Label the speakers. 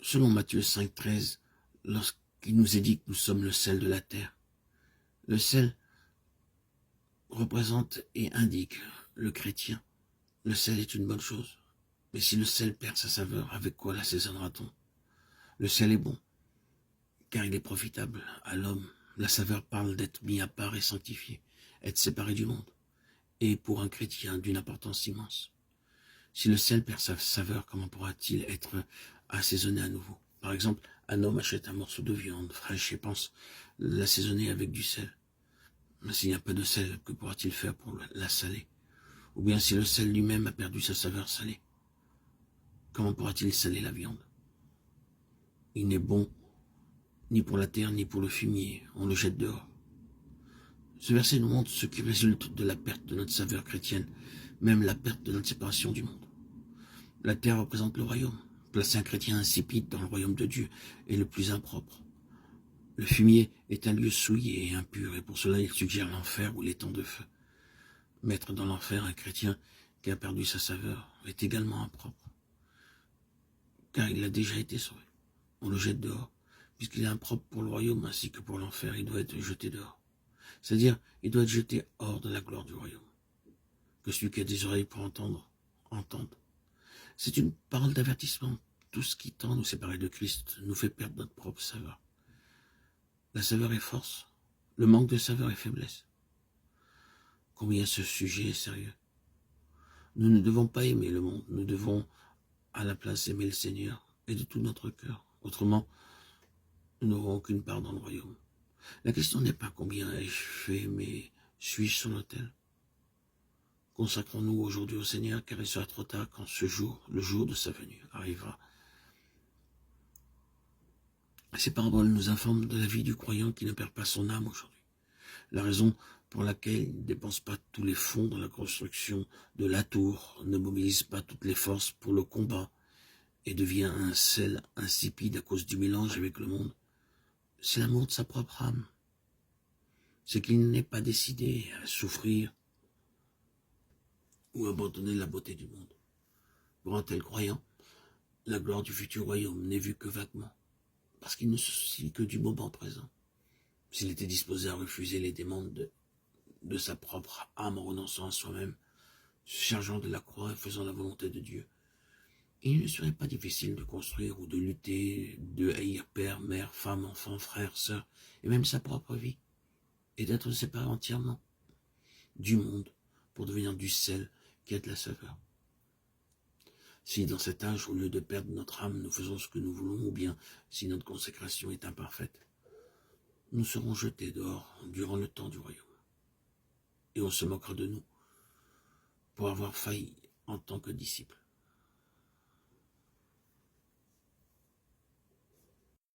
Speaker 1: selon Matthieu 5,13, lorsqu'il nous est dit que nous sommes le sel de la terre. Le sel représente et indique le chrétien. Le sel est une bonne chose. Mais si le sel perd sa saveur, avec quoi l'assaisonnera-t-on? Le sel est bon, car il est profitable à l'homme. La saveur parle d'être mis à part et sanctifié, être séparé du monde, et pour un chrétien d'une importance immense. Si le sel perd sa saveur, comment pourra-t-il être assaisonné à nouveau? Par exemple, un homme achète un morceau de viande fraîche et pense l'assaisonner avec du sel. Mais s'il n'y a pas de sel, que pourra-t-il faire pour la saler? Ou bien si le sel lui-même a perdu sa saveur salée, comment pourra-t-il saler la viande? Il n'est bon ni pour la terre ni pour le fumier, on le jette dehors. Ce verset nous montre ce qui résulte de la perte de notre saveur chrétienne, même la perte de notre séparation du monde. La terre représente le royaume. Placer un chrétien insipide dans le royaume de Dieu est le plus impropre. Le fumier est un lieu souillé et impur, et pour cela il suggère l'enfer ou les temps de feu. Mettre dans l'enfer un chrétien qui a perdu sa saveur est également impropre, car il a déjà été sauvé. On le jette dehors, puisqu'il est impropre pour le royaume ainsi que pour l'enfer, il doit être jeté dehors. C'est-à-dire, il doit être jeté hors de la gloire du royaume. Que celui qui a des oreilles pour entendre, entende. C'est une parole d'avertissement. Tout ce qui tend à nous séparer de Christ nous fait perdre notre propre saveur. La saveur est force, le manque de saveur est faiblesse. Combien ce sujet est sérieux. Nous ne devons pas aimer le monde, nous devons à la place aimer le Seigneur et de tout notre cœur. Autrement, nous n'aurons aucune part dans le royaume. La question n'est pas combien ai-je fait, mais suis-je sur l'autel? Consacrons-nous aujourd'hui au Seigneur, car il sera trop tard quand ce jour, le jour de sa venue, arrivera. Ces paraboles nous informent de la vie du croyant qui ne perd pas son âme aujourd'hui. La raison pour laquelle il ne dépense pas tous les fonds dans la construction de la tour, ne mobilise pas toutes les forces pour le combat et devient un sel insipide à cause du mélange avec le monde, c'est l'amour de sa propre âme. C'est qu'il n'est pas décidé à souffrir ou abandonner la beauté du monde. Pour un tel croyant, la gloire du futur royaume n'est vue que vaguement, parce qu'il ne se soucie que du moment présent. S'il était disposé à refuser les demandes de sa propre âme en renonçant à soi-même, se chargeant de la croix et faisant la volonté de Dieu, il ne serait pas difficile de construire ou de lutter, de haïr père, mère, femme, enfant, frère, sœur, et même sa propre vie, et d'être séparé entièrement du monde pour devenir du sel qui a de la saveur. Si dans cet âge, au lieu de perdre notre âme, nous faisons ce que nous voulons, ou bien si notre consécration est imparfaite, nous serons jetés dehors durant le temps du royaume. Et on se moquera de nous pour avoir failli en tant que disciples.